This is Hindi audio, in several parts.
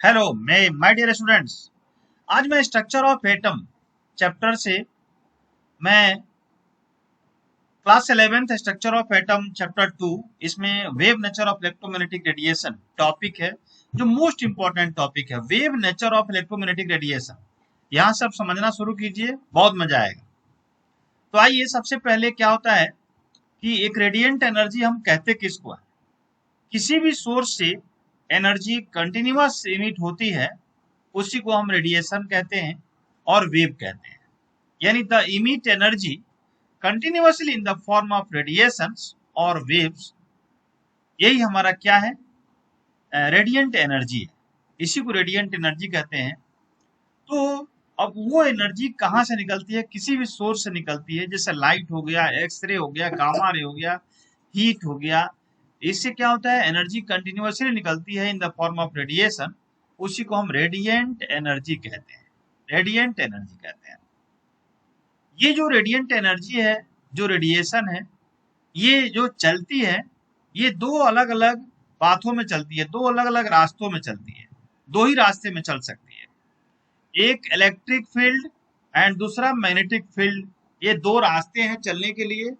Hello my dear students. आज मैं स्ट्रक्चर ऑफ एटम चैप्टर से मैं class 11th structure of atom chapter 2 इसमें wave nature of electromagnetic radiation topic है, जो मोस्ट इंपॉर्टेंट टॉपिक है। Wave nature of electromagnetic radiation यहाँ सब समझना शुरू कीजिए, बहुत मजा आएगा। तो आइए, सबसे पहले क्या होता है कि एक रेडिएंट एनर्जी हम कहते किसको है? किसी भी सोर्स से एनर्जी कंटिन्यूअस इमिट होती है, उसी को हम रेडिएशन कहते हैं और वेव कहते हैं। यानी the emit energy continuously in the form of radiations और वेव्स, यही हमारा क्या है? रेडिएंट एनर्जी है। इसी को रेडिएंट एनर्जी कहते हैं। तो अब वो एनर्जी कहाँ से निकलती है? किसी भी सोर्स से निकलती है, जैसे लाइट हो गया, एक्सरे हो गया, गामा रे हो गया, हीट हो गया। इससे क्या होता है? एनर्जी कंटिन्यूअसली निकलती है in the form of radiation, उसी को हम रेडिएंट एनर्जी कहते हैं। रेडिएंट एनर्जी कहते हैं। ये जो रेडिएंट एनर्जी है, जो रेडिएशन है, ये जो चलती है, ये दो अलग अलग पाथों में चलती है, दो अलग अलग रास्तों में चलती है। दो ही रास्ते में चल सकती है, एक इलेक्ट्रिक फील्ड एंड दूसरा मैग्नेटिक फील्ड। ये दो रास्ते हैं चलने के लिए।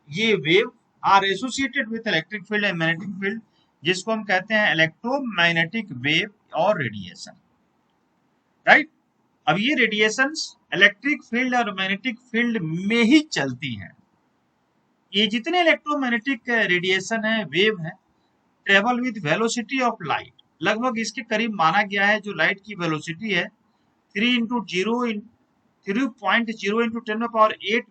ये wave are associated with electric field and magnetic field, जिसको हम कहते हैं इलेक्ट्रोमैग्नेटिक वेव और रेडिएशन, राइट। अब ये रेडिएशंस इलेक्ट्रिक फील्ड और मैग्नेटिक फील्ड में ही चलती हैं। ये जितने इलेक्ट्रोमैग्नेटिक रेडिएशन है, वेव है, travel with velocity of light, लगभग इसके करीब माना गया है। जो लाइट की वेलोसिटी है 3.0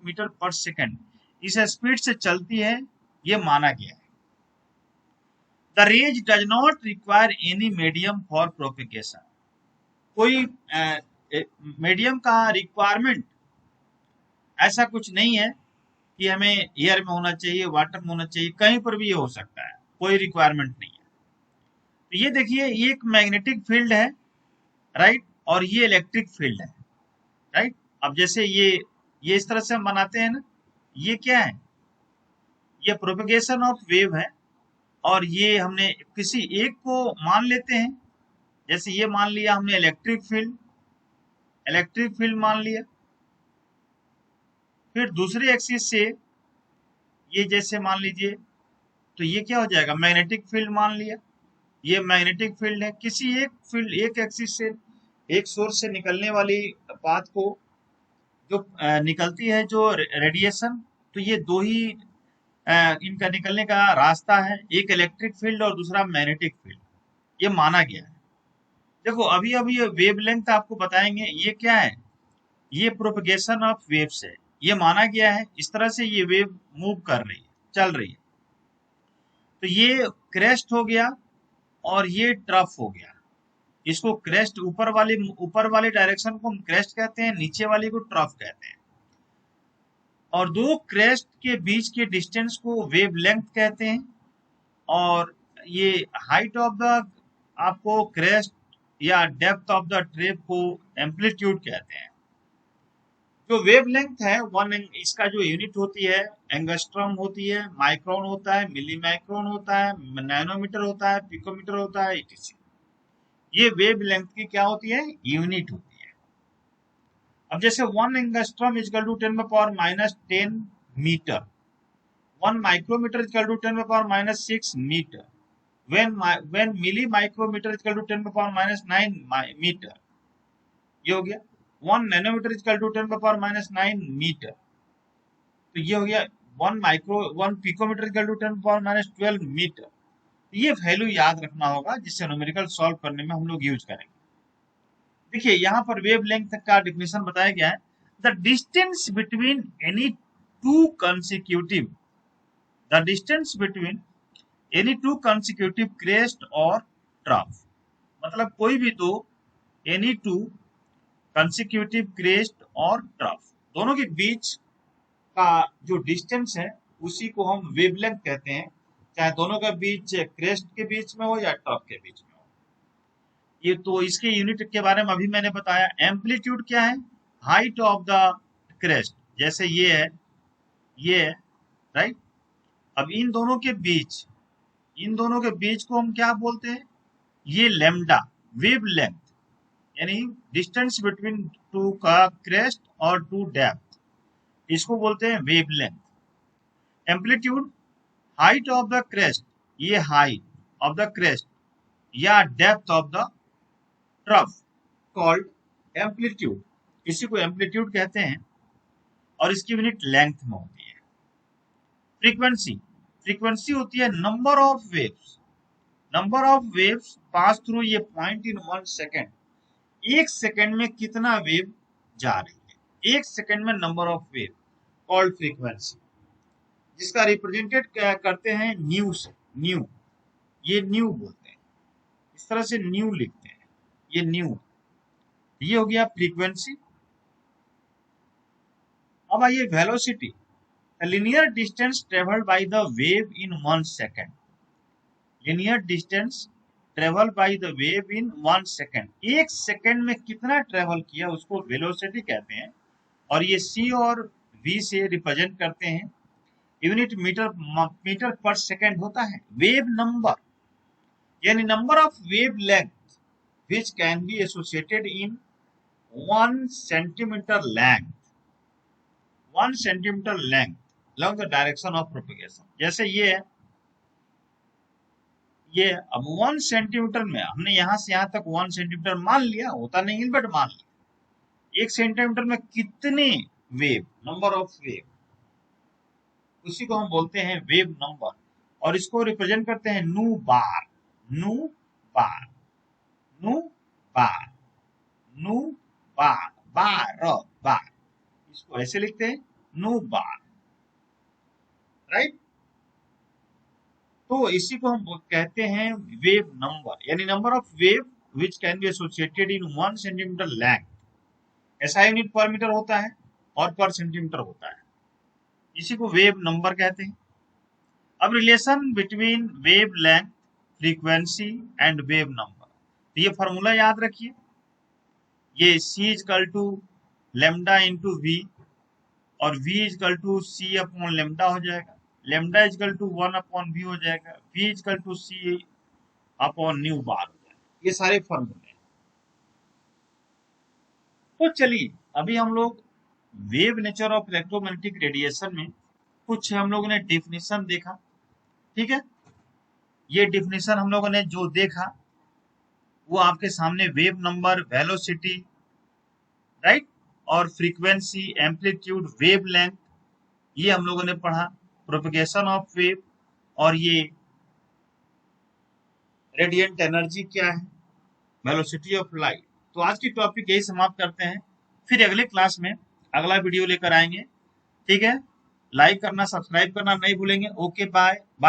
मीटर पर सेकेंड, इस स्पीड से चलती है, ये माना गया है। The rays does not require any medium for propagation. कोई मीडियम का रिक्वायरमेंट ऐसा कुछ नहीं है कि हमें एयर में होना चाहिए, वाटर में होना चाहिए, कहीं पर भी ये हो सकता है, कोई रिक्वायरमेंट नहीं है। तो ये देखिए, ये एक मैग्नेटिक फील्ड है, राइट, और ये इलेक्ट्रिक फील्ड है, राइट। अब जैसे ये इस तरह से हम बनाते हैं ना, ये क्या है? ये प्रोपेगेशन ऑफ वेव है। और ये हमने किसी एक को मान लेते हैं, जैसे ये मान लिया हमने इलेक्ट्रिक फील्ड, इलेक्ट्रिक फील्ड मान लिया। फिर दूसरे एक्सिस से ये जैसे मान लीजिए, तो ये क्या हो जाएगा? मैग्नेटिक फील्ड मान लिया, ये मैग्नेटिक फील्ड है। किसी एक फील्ड, एक एक्सिस से, एक सोर्स से निकलने वाली पाथ को जो निकलती है जो रेडिएशन, तो ये दो ही इनका निकलने का रास्ता है, एक इलेक्ट्रिक फील्ड और दूसरा मैग्नेटिक फील्ड, ये माना गया है। देखो, अभी अभी ये वेवलेंथ आपको बताएंगे, ये क्या है? ये प्रोपगेशन ऑफ वेव्स है। ये माना गया है, इस तरह से ये वेव मूव कर रही है, चल रही है। तो ये क्रेस्ट हो गया और ये ट्रफ हो गया। इसको क्रेस्ट, ऊपर वाले डायरेक्शन को हम क्रेस्ट कहते हैं, नीचे वाले को ट्रफ कहते हैं। और दो क्रेस्ट के बीच के डिस्टेंस को वेवलेंथ कहते हैं। और ये हाइट ऑफ द, आपको क्रेस्ट या डेप्थ ऑफ द ट्रेप को एम्पलीट्यूड कहते हैं। जो वेवलेंथ है, वन, इसका जो यूनिट होती है, एंगस्ट्रॉम होती है, माइक्रोन होता है, मिली माइक्रोन होता है, नैनोमीटर होता है, पिकोमीटर होता है, etc। ये वेवलेंथ की क्या होती है? यूनिट होती है। अब जैसे 1 angstrom equal to 10⁻10 metre, 1 micrometre equal to 10⁻6 metre, when milli micrometer equal to 10⁻9 metre, ये हो गया। 1 नैनोमीटर इक्वल टू 10⁻9 मीटर, तो ये हो गया 1 पिकोमीटर इक्वल टू 10⁻12 मीटर। ये वैल्यू याद रखना होगा, जिससे न्यूमेरिकल सॉल्व करने में हम लोग यूज करेंगे। देखिए, यहाँ पर वेवलेंथ का डिफिनेशन बताया गया है, the distance between any two consecutive, the distance between any two consecutive crest और ट्रफ। मतलब कोई भी दो, एनी टू कंसिक्यूटिव क्रेस्ट और ट्रफ, दोनों के बीच का जो डिस्टेंस है, उसी को हम वेवलेंथ कहते हैं, चाहे दोनों के बीच, क्रेस्ट के बीच में हो या ट्रफ के बीच में हो। ये तो इसके यूनिट के बारे में अभी मैंने बताया। एम्पलीट्यूड क्या है? हाइट ऑफ द क्रेस्ट, जैसे ये है, ये है, राइट। अब इन दोनों के बीच को हम क्या बोलते हैं? ये लेमडा, वेव लेंथ यानी डिस्टेंस बिटवीन टू का क्रेस्ट और टू डेप्थ, इसको बोलते हैं wave length. Amplitude height of the crest, ये हाइट ऑफ द क्रेस्ट या depth of the trough called amplitude, इसी को एम्पलीट्यूड कहते हैं और इसकी यूनिट लेंथ में होती है। फ्रीक्वेंसी, फ्रीक्वेंसी होती है number of waves, number of waves pass through ये पॉइंट इन 1 सेकेंड, एक सेकेंड में कितना वेव जा रही है, एक सेकेंड में number of wave called frequency, जिसका रिप्रेजेंटेड करते हैं न्यू से, न्यू, ये न्यू बोलते हैं, इस तरह से न्यू लिखते हैं, ये न्यू, ये हो गया फ्रीक्वेंसी। अब आइए velocity, linear distance traveled by the wave in 1 second, linear distance traveled by the wave in 1 second, एक सेकंड में कितना ट्रेवल किया उसको वेलोसिटी कहते हैं और ये c और v से रिप्रेजेंट करते हैं, यूनिट मीटर पर सेकंड होता है। वेव नंबर यानी number of wave length which can be associated in 1 centimeter length, 1 centimeter length along the direction of propagation, जैसे ये अब 1 सेंटीमीटर में हमने यहां से यहां तक 1 सेंटीमीटर मान लिया, होता नहीं बट मान लिया, 1 सेंटीमीटर में कितने वेव, नंबर ऑफ वेव, उसी को हम बोलते हैं वेव नंबर और इसको रिप्रेजेंट करते हैं नू बार, नू बार, नू बार, नू बार, बार, इसको ऐसे लिखते हैं नू बार, राइट। तो इसी को हम कहते हैं वेव नंबर यानी number of wave which can be associated in 1 centimetre length, ऐसा यूनिट पर मीटर होता है और पर सेंटीमीटर होता है, इसी को वेव नंबर कहते हैं। अब relation between wavelength, frequency and wave number, तो ये फॉर्मूला याद रखिए, ये c is equal to lambda into v और v is equal to c upon lambda हो जाएगा, lambda is equal to 1 upon v हो जाएगा, v is equal to c upon nu bar हो जाएगा, ये सारे फॉर्मूले हैं। तो चलिए अभी हम लोग wave nature of electromagnetic radiation में कुछ हम लोगों ने डिफिनेशन देखा, ठीक है। ये डिफिनेशन हम लोगों ने जो देखा वो आपके सामने वेव नंबर, वेलोसिटी, राइट, और फ्रीक्वेंसी, एम्पलीट्यूड, वेव लेंथ, ये हम लोगों ने पढ़ा, प्रोपगेशन ऑफ वेव और ये रेडिएंट एनर्जी क्या है, वेलोसिटी ऑफ लाइट। तो आज की टॉपिक यही समाप्त करते हैं, फिर अगले क्लास में अगला वीडियो लेकर आएंगे, ठीक है। लाइक करना, सब्सक्राइब करना नहीं भूलेंगे। Okay, bye bye.